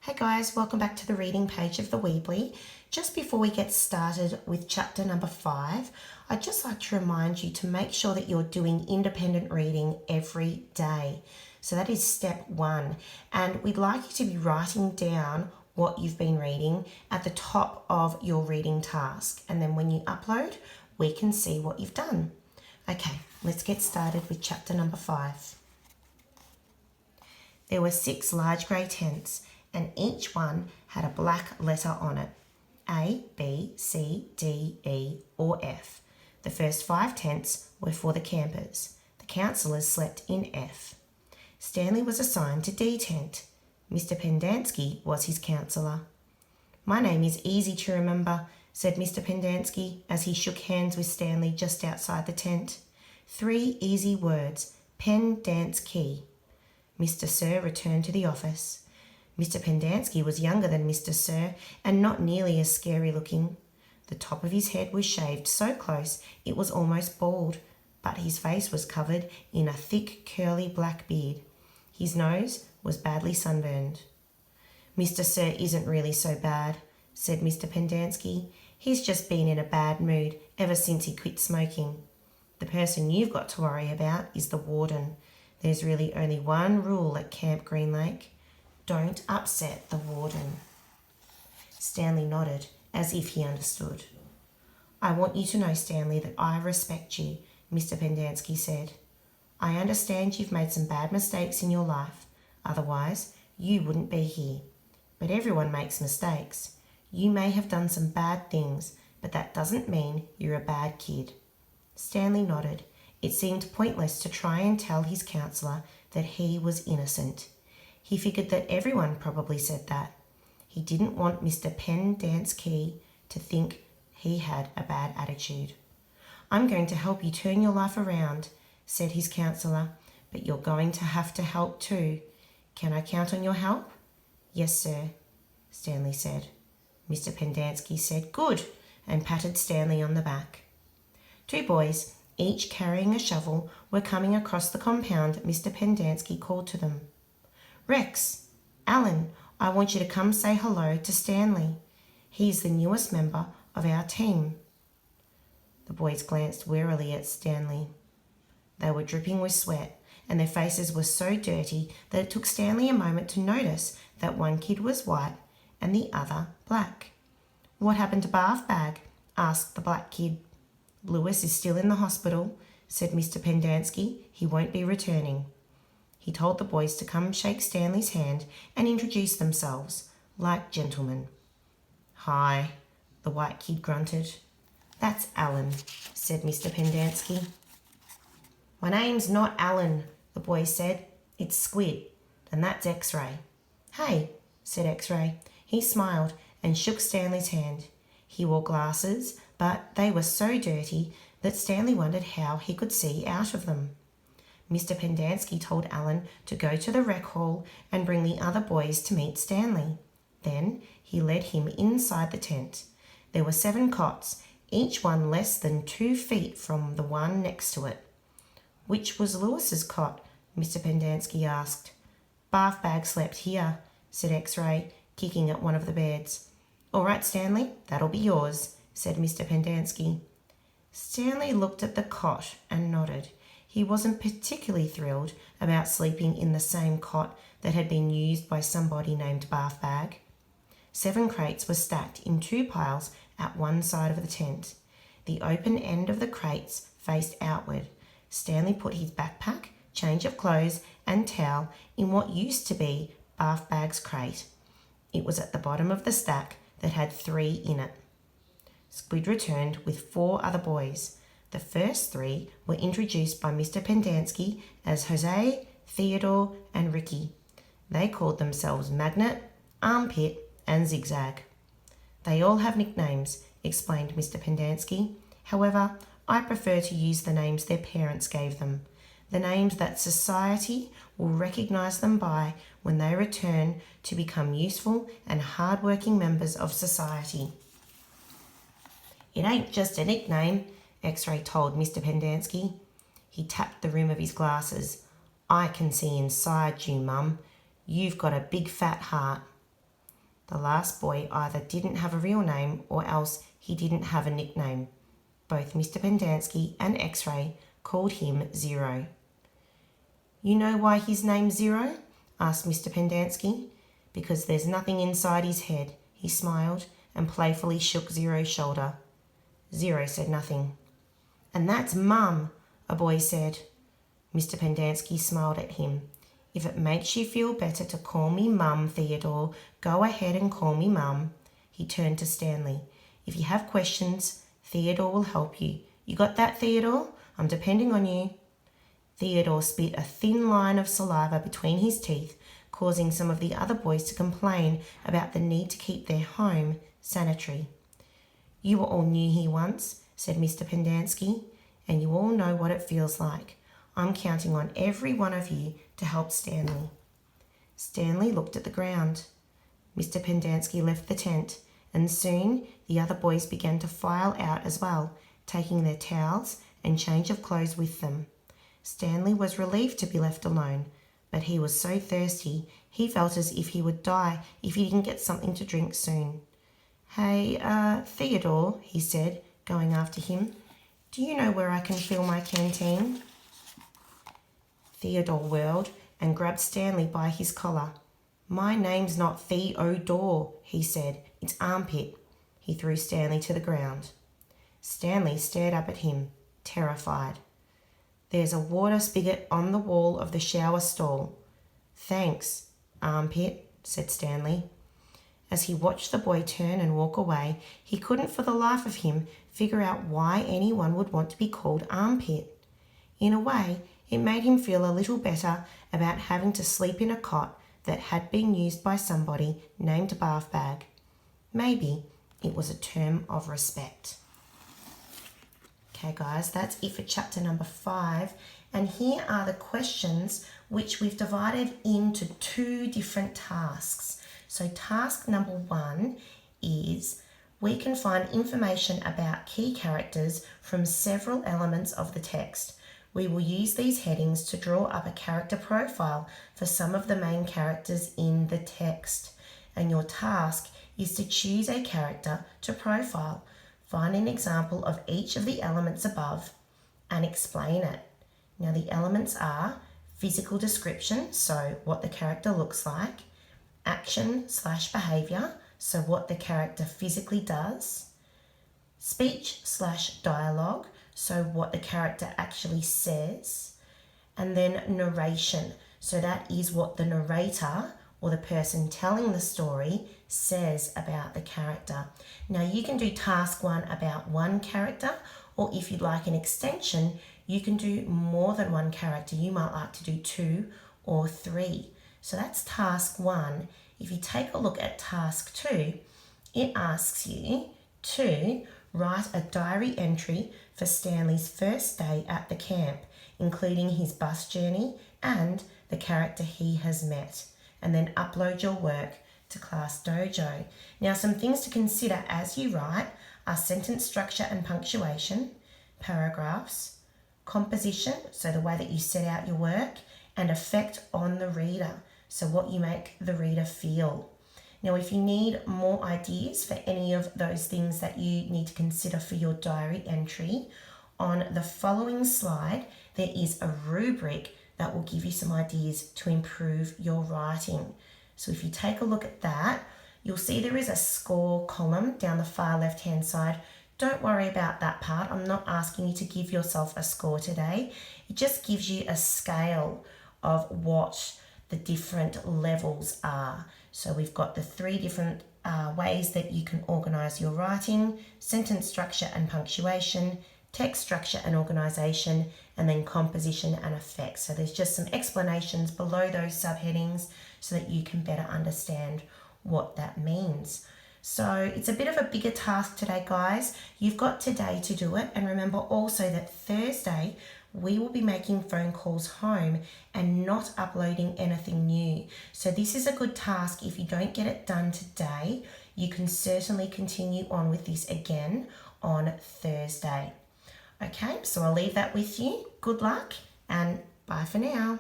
Hey guys, welcome back to the reading page of the Weebly. Just before we get started with chapter number 5, I'd just like to remind you to make sure that you're doing independent reading every day. So that is step 1. And we'd like you to be writing down what you've been reading at the top of your reading task. And then when you upload, we can see what you've done. Okay, let's get started with chapter number 5. There were 6 large grey tents, and each one had a black letter on it. A, B, C, D, E, or F. The first 5 tents were for the campers. The counsellors slept in F. Stanley was assigned to D tent. Mr. Pendanski was his counsellor. "My name is easy to remember," said Mr. Pendanski as he shook hands with Stanley just outside the tent. 3 easy words, pen, dance, key. Mr. Sir returned to the office. Mr. Pendanski was younger than Mr. Sir and not nearly as scary looking. The top of his head was shaved so close it was almost bald, but his face was covered in a thick curly black beard. His nose was badly sunburned. "Mr. Sir isn't really so bad," said Mr. Pendanski. "He's just been in a bad mood ever since he quit smoking. The person you've got to worry about is the warden. There's really only one rule at Camp Green Lake. Don't upset the warden." Stanley nodded as if he understood. "I want you to know, Stanley, that I respect you," Mr. Pendanski said. "I understand you've made some bad mistakes in your life. Otherwise, you wouldn't be here. But everyone makes mistakes. You may have done some bad things, but that doesn't mean you're a bad kid." Stanley nodded. It seemed pointless to try and tell his counsellor that he was innocent. He figured that everyone probably said that. He didn't want Mr. Pendanski to think he had a bad attitude. "I'm going to help you turn your life around," said his counsellor, "but you're going to have to help too. Can I count on your help?" "Yes, sir," Stanley said. Mr. Pendanski said, "Good," and patted Stanley on the back. 2 boys, each carrying a shovel, were coming across the compound. Mr. Pendanski called to them. "Rex, Alan, I want you to come say hello to Stanley. He's the newest member of our team." The boys glanced warily at Stanley. They were dripping with sweat, and their faces were so dirty that it took Stanley a moment to notice that one kid was white and the other black. "What happened to Bath Bag?" asked the black kid. "Lewis is still in the hospital," said Mr. Pendanski. "He won't be returning." He told the boys to come shake Stanley's hand and introduce themselves, like gentlemen. "Hi," the white kid grunted. "That's Alan," said Mr. Pendanski. "My name's not Alan," the boy said. "It's Squid, and that's X-Ray." "Hey," said X-Ray. He smiled and shook Stanley's hand. He wore glasses, but they were so dirty that Stanley wondered how he could see out of them. Mr. Pendanski told Alan to go to the rec hall and bring the other boys to meet Stanley. Then he led him inside the tent. There were 7 cots, each one less than 2 feet from the one next to it. "Which was Lewis's cot?" Mr. Pendanski asked. "Bath Bag slept here," said X-Ray, kicking at one of the beds. "All right, Stanley, that'll be yours," said Mr. Pendanski. Stanley looked at the cot and nodded. He wasn't particularly thrilled about sleeping in the same cot that had been used by somebody named Bath Bag. 7 crates were stacked in 2 piles at one side of the tent. The open end of the crates faced outward. Stanley put his backpack, change of clothes, and towel in what used to be Bath Bag's crate. It was at the bottom of the stack that had 3 in it. Squid returned with 4 other boys. The first 3 were introduced by Mr. Pendanski as Jose, Theodore, and Ricky. They called themselves Magnet, Armpit, and Zigzag. "They all have nicknames," explained Mr. Pendanski. "However, I prefer to use the names their parents gave them, the names that society will recognise them by when they return to become useful and hard-working members of society." "It ain't just a nickname," X-Ray told Mr. Pendanski. He tapped the rim of his glasses. "I can see inside you, Mum. You've got a big fat heart." The last boy either didn't have a real name or else he didn't have a nickname. Both Mr. Pendanski and X-Ray called him Zero. You know why his name's Zero? Asked Mr. Pendanski. Because there's nothing inside his head, he smiled and playfully shook Zero's shoulder. Zero said nothing. And that's Mum, a boy said. Mr. Pendanski smiled at him. If it makes you feel better to call me Mum, Theodore, go ahead and call me Mum. He turned to Stanley. If you have questions, Theodore will help you. You got that, Theodore? I'm depending on you. Theodore spit a thin line of saliva between his teeth, causing some of the other boys to complain about the need to keep their home sanitary. You were all new here once, said Mr. Pendanski, and you all know what it feels like. I'm counting on every one of you to help Stanley. Stanley looked at the ground. Mr. Pendanski left the tent, and soon the other boys began to file out as well, taking their towels and change of clothes with them. Stanley was relieved to be left alone, but he was so thirsty he felt as if he would die if he didn't get something to drink soon. Hey, Theodore, he said, going after him, do you know where I can fill my canteen? Theodore whirled and grabbed Stanley by his collar. My name's not Theodore, he said. It's Armpit. He threw Stanley to the ground. Stanley stared up at him, terrified. There's a water spigot on the wall of the shower stall. Thanks, Armpit, said Stanley. As he watched the boy turn and walk away, he couldn't for the life of him figure out why anyone would want to be called Armpit. In a way, it made him feel a little better about having to sleep in a cot that had been used by somebody named Bath Bag. Maybe it was a term of respect. Okay, guys, that's it for chapter number 5. And here are the questions which we've divided into 2 different tasks. So task number 1 is we can find information about key characters from several elements of the text. We will use these headings to draw up a character profile for some of the main characters in the text. And your task is to choose a character to profile. Find an example of each of the elements above and explain it. Now the elements are physical description, so what the character looks like, action/behaviour, so what the character physically does, speech/dialogue, so what the character actually says, and then narration, so that is what the narrator or the person telling the story says about the character. Now you can do task 1 about one character, or if you'd like an extension, you can do more than one character. You might like to do 2 or 3. So that's task 1. If you take a look at task 2, it asks you to write a diary entry for Stanley's first day at the camp, including his bus journey and the character he has met, and then upload your work to ClassDojo. Now, some things to consider as you write are sentence structure and punctuation, paragraphs, composition, so the way that you set out your work, and effect on the reader, so what you make the reader feel. Now, if you need more ideas for any of those things that you need to consider for your diary entry, on the following slide, there is a rubric that will give you some ideas to improve your writing. So if you take a look at that, you'll see there is a score column down the far left-hand side. Don't worry about that part. I'm not asking you to give yourself a score today. It just gives you a scale of what the different levels are. So we've got the 3 different ways that you can organise your writing: sentence structure and punctuation, text structure and organisation, and then composition and effect. So there's just some explanations below those subheadings so that you can better understand what that means. So it's a bit of a bigger task today, guys. You've got today to do it. And remember also that Thursday, we will be making phone calls home and not uploading anything new. So this is a good task. If you don't get it done today, you can certainly continue on with this again on Thursday. Okay, so I'll leave that with you. Good luck and bye for now.